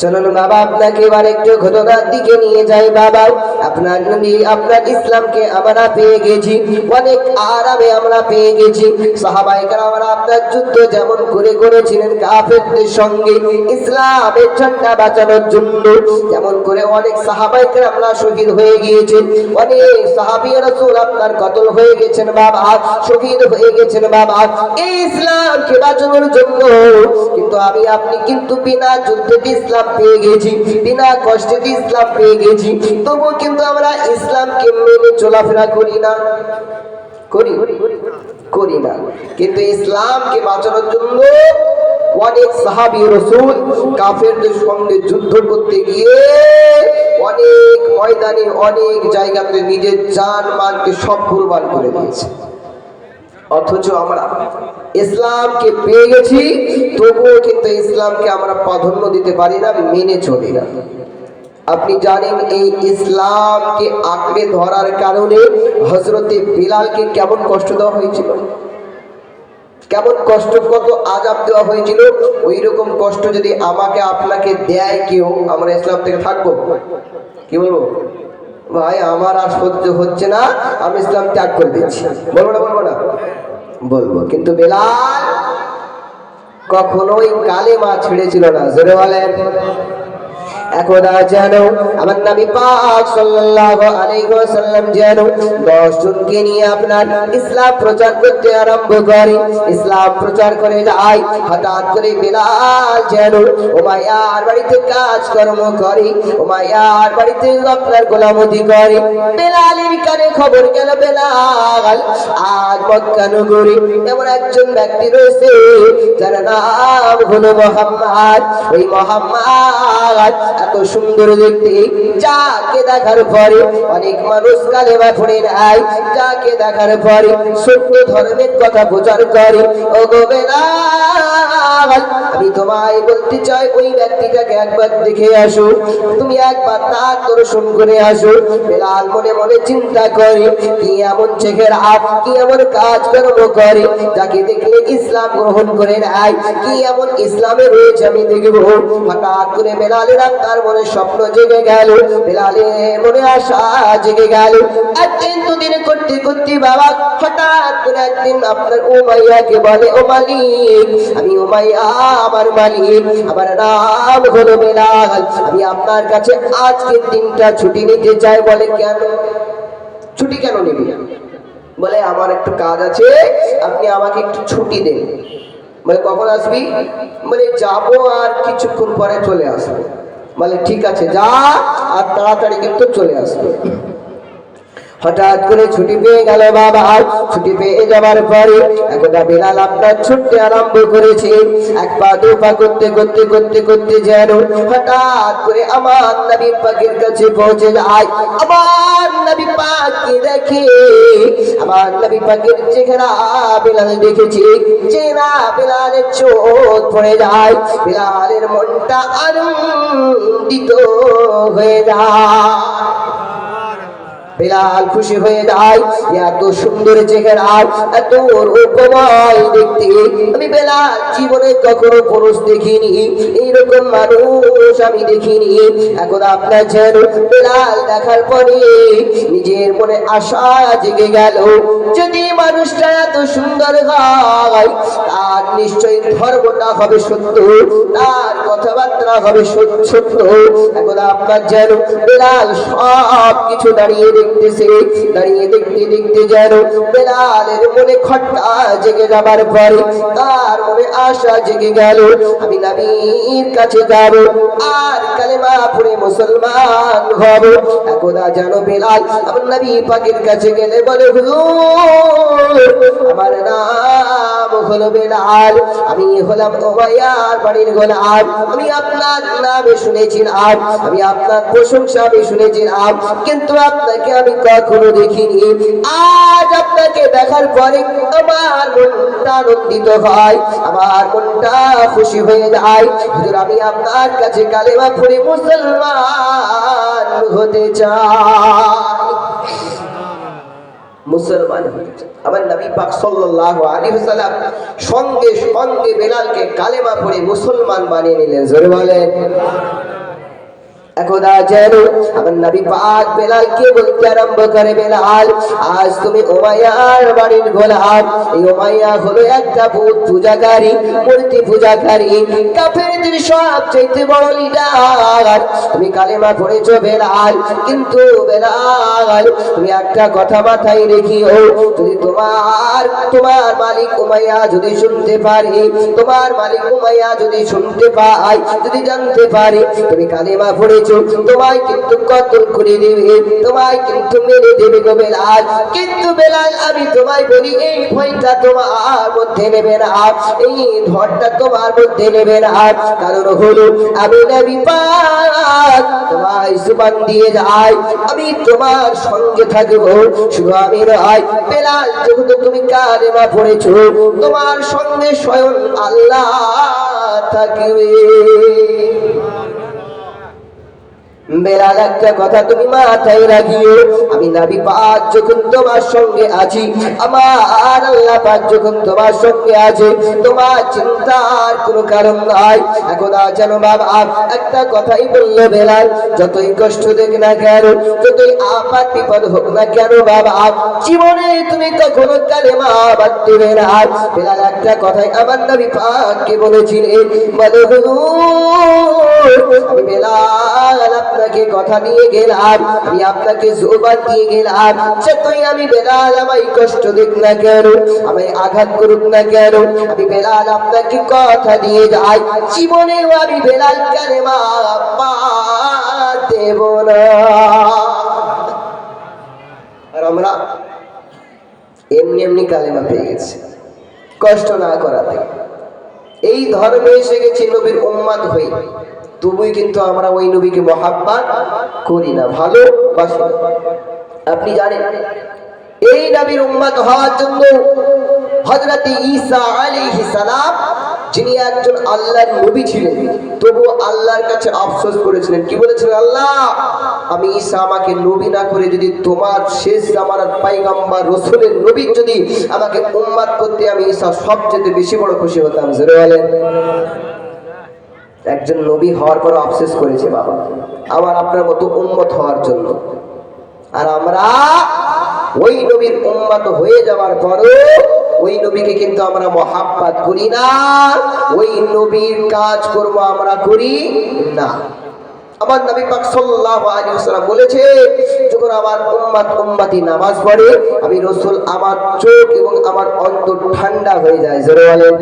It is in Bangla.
চলুন বাবা আপনাকে এবার একটু ঘটনার দিকে নিয়ে যাই। বাবা আপনার নবী আপনার ইসলামকে আমরা পেয়ে গেছি, অনেক আরামে আমরা পেয়ে গেছি। সাহাবায়ে কেরামরা আপনার যুদ্ধ যেমন করে করেছিলেন কাফেরদের সঙ্গে ইসলামের ঝান্ডা বাঁচানোর জন্য, যেমন করে অনেক সাহাবায়ে কেরামরা শহীদ হয়ে গিয়েছেন, অনেক সাহাবী রাসূল আপনার কতল হয়ে গেছেন বাবা, শহীদ হয়ে গেছেন বাবা এই ইসলামকে বাঁচানোর জন্য। কিন্তু আমি আপনি কিন্তু বিনা যুদ্ধে ইসলাম পেয়ে গেছি, বিনা কষ্টে ইসলাম পেয়ে গেছি, তবু কিন্তু আমরা ইসলামকে মেনে চলাফেরা করি না, করি না। কিন্তু ইসলামকে বাঁচানোর জন্য অনেক সাহাবী রাসূল কাফেরদের সঙ্গে যুদ্ধ করতে গিয়ে অনেক ময়দানে অনেক জায়গাতে নিজের জান মালকে সব কুরবান করে দিয়েছে। অথচ আমরা ইসলামকে পেয়ে গেছি, তবুও কিন্তু ইসলামকে আমরা প্রাধান্য দিতে পারি না, মেনে চলি না। আপনি জানেন এই ইসলামকে আঁকড়ে ধরার কারণে হযরতে বিলালকে কেমন কষ্ট দেওয়া হয়েছিল, কেমন কষ্ট, কত আযাব দেওয়া হয়েছিল। ওই রকম কষ্ট যদি আমাকে আপনাকে দেয় কেউ, আমরা ইসলাম থেকে থাকবো? কি বলবো? ভাই আমার আর সহ্য হচ্ছে না, আমি ইসলাম ত্যাগ করে দিচ্ছি, বলবো না? বলবো না? বলবো। কিন্তু বিলাল কখনোই কালেমা ছেড়েছিল না। জোরে বলেন। একদা যেন আমার নবী পাক সাল্লাল্লাহু আলাইহি ওয়াসাল্লাম যেন 10 জনকে নিয়ে আপনার ইসলাম প্রচার করতে আরম্ভ করে, ইসলাম প্রচার করে যায়। হঠাৎ করে বিলাল যেন উমাইয়ার বাড়িতে কাজকর্ম করে, উমাইয়ার বাড়িতে আপনার গোলামতি করে। বিলালের কানে খবর গেল বিলাল আজ মক্কা নগরে এমন একজন ব্যক্তি রয়েছে যার নাম হলো মুহাম্মদ। ওই মুহাম্মদ এত সুন্দর দেখতে, যাকে দেখার পরে অনেক মানুষ কালেমা পড়ে নেয়, যাকে দেখার পরে সত্য ধর্মের কথা প্রচার করে। ও গো বিলাল, আমি তোমায় বলতে চাই ওই ব্যক্তিটাকে একবার দেখে আসো, তুমি একবার তার দর্শন করে আসো। বিলাল মনে মনে চিন্তা করে কি এমন চেহারা, কি এমন কাজ কর্ম করে যাকে দেখলে ইসলাম গ্রহণ করে নেয়, কি এমন ইসলামে রয়েছে আমি দেখবো। হঠাৎ করে বিলালের তার মনে স্বপ্ন জেগে গেল, বিলালের মনে আশা জেগে গেল। একদিন দুদিন করতে করতে বাবা হঠাৎ করে একদিন আপনার উমাইয়াকে বলে, ও মালিক, আমি উমাইয়া আমার মালিক, আমার নাম হলো বিলাল, আমি আপনার কাছে আজকের দিনটা ছুটি নিতে চাই। বলে কেন? ছুটি কেন নিবি? বলে আমার একটু কাজ আছে, আপনি আমাকে একটু ছুটি দেন। বলে কখন আসবি? বলে যাবো আর কিছুক্ষণ পরে চলে আসবো। বলে ঠিক আছে যা, আর তাড়াতাড়ি কিন্তু চলে আসবে। হঠাৎ করে ছুটি পেয়ে গেল বাবা। ছুটি পেয়ে যাবার পরে একদা বিলাল আপনার ছুটতে আরম্ভ করেছে। এক পা দু পা করতে করতে করতে করতে যেন হঠাৎ করে আমার নবী পাকের কাছে পৌঁছে যায়। আমার নবী পাককে দেখে, আমার নবী পাকের চেহারা বিলাল দেখেছে, চেহারা বিলালের চোখ পড়ে যায়, বিলালের মনটা আনন্দিত হয়ে যায়। বিলাল খুশি হয়ে যায়, এত সুন্দর চেহারা, এত রূপময় দেখতে আমি বিলাল জীবনে কখনো পুরুষ দেখিনি, এইরকম মানুষ আমি দেখিনি। এখন আপনার যেন বিলাল দেখার পরে নিজের মনে আশা জেগে গেল, যদি মানুষটা এত সুন্দর হয় তার নিশ্চয়ই ধর্মটা হবে সত্য, তার কথাবার্তা হবে সত্য। এখন আপনার যেন বিলাল সব কিছু দাঁড়িয়ে দেখতেছে, দাঁড়িয়ে দেখতে দেখতে যেন বিলালের মনে খটকা জেগে যাবার পরে তার মনে আশা জেগে গেল, আমি নবীর কাছে যাব আর কালেমা পড়ে মুসলমান হব। একদা যেন বিলাল আমার নবী পাকের কাছে গেলে বলে, হুজুর আমার নাম হলো বিলাল, আমি হলাম উমাইয়ার বাড়ির গোলাম, আমি আপনার নামে শুনেছিলাম, আমি আপনার প্রশংসা আমি শুনেছিলাম, কিন্তু আপনাকে আমি কখনো দেখিনি। আজ আপনাকে দেখার পরে আমার মনটা আনন্দিত হয়, আমার মনটা খুশি হয়ে যায়। হুজুর আমি আপনার কাছে কালেমা পড়ে মুসলমান হতে চাই, মুসলমান হতে চাই। আমার নবী পাক সাল্লাল্লাহু আলাইহি ওয়াসাল্লাম সঙ্গে সঙ্গে বিলালকে কালেমা পড়ে মুসলমান বানিয়ে নিলেন। জোরে বলেন। একদা যেন আমার নবী পাক বেলালকে বলতে আরম্ভ করে, বেলাল, আজ তুমি উমাইয়ার বাড়ির গোলাম। এই উমাইয়া হলো একটা ভূত পূজাকারী, মূর্তি পূজাকারী, কাফেরদের সবচেয়ে বড় লিডার। তুমি কালেমা পড়েছো বেলাল, কিন্তু বেলাল তুমি একটা কথা মাথায় রেখিও, যদি তোমার মালিক উমাইয়া যদি শুনতে পারে, তোমার মালিক উমাইয়া যদি শুনতে পায়, যদি জানতে পারে তুমি কালেমা পড়ে তোমায় কিন্তু কতল করে দেবে, তোমায় কিন্তু মেরে দেবে গো বেলাল। কিন্তু বেলাল আমি তোমায় বলি, এই ভয়টা তোমার মধ্যে নেবে না, এই ধরটা তোমার মধ্যে নেবে না। কারণ হলো আমি নবী পাক তোমায় জুবান দিয়ে যাই, আমি তোমার সঙ্গে থাকবো। শুধু আমি নয় বেলাল, যেহেতু তুমি কালেমা পড়েছো, তোমার সঙ্গে স্বয়ং আল্লাহ থাকবে। বেলাল একটা কথা তুমি মাথায় রাখিও, আমি নবী পাক যখন তোমার সঙ্গে আছি, আমার আল্লাহ পাক যখন তোমার সঙ্গে আছে, তোমার চিন্তার কোনো কারণ নাই। এখন যেন বাবা একটা কথাই বললো বেলাল, যতই কষ্ট দেখ না কেন, যতই আপাত বিপদ হোক না কেন বাবা, জীবনে তুমি কখনো কালেমা বাদ দেবে না। বেলাল একটা কথাই আমার নবী পাককে বলেছিলেন, বলে আমি বেলাল আপনাকে কথা দিয়ে গেলাম, আমি আপনাকে জবান দিয়ে গেলাম, যতই আমি বেলাল আমায় কষ্ট দিক না কেন, আমায় আঘাত করুক না কেন, আমি বেলাল আপনাকে কথা দিয়ে যাই, জীবনেও আমি বেলাল কালেমা বাদ দেব না। আর আমরা এমনি এমনি কালেমা পেয়ে গেছি, কষ্ট না করাতে। এই ধর্মে এসে গেছি নবীর উম্মত হয়ে, তবুই কিন্তু আমরা ওই নবীকে মহাব্বত করি না, ভালোবাসি না। আপনি জানেন এই নবীর উম্মত হওয়ার জন্য হযরত ঈসা আলাইহিস সালাম, যিনি একজন আল্লাহর নবী ছিলেন, তবু আল্লাহর কাছে আফসোস করেছিলেন। কি বলেছিলেন? আল্লাহ, আমি ঈসা আমাকে নবী না করে যদি তোমার শেষ জামানার পয়গম্বর রাসূলের নবী যদি আমাকে উম্মত করতে, আমি ঈসা সবচেয়ে বেশি বড় খুশি হতাম। জোরে বলেন। একজন নবী হওয়ার পর আফসোস করেছে বাবা, আমার আপনার মতো উম্মত হওয়ার জন্য। আর আমরা ওই নবীর উম্মত হয়ে যাওয়ার পরও ওই নবীকে কিন্তু আমরা মহাব্বত করি না, ওই নবীর কাজ কর্ম আমরা করি না। আমার নবী পাক সাল্লাল্লাহু আলাইহি ওয়াসাল্লাম বলেছে, যখন আমার উম্মতি নামাজ পড়ে, আমি রাসূল আমার চোখ এবং আমার অন্তর ঠান্ডা হয়ে যায়। জোরে বলেন।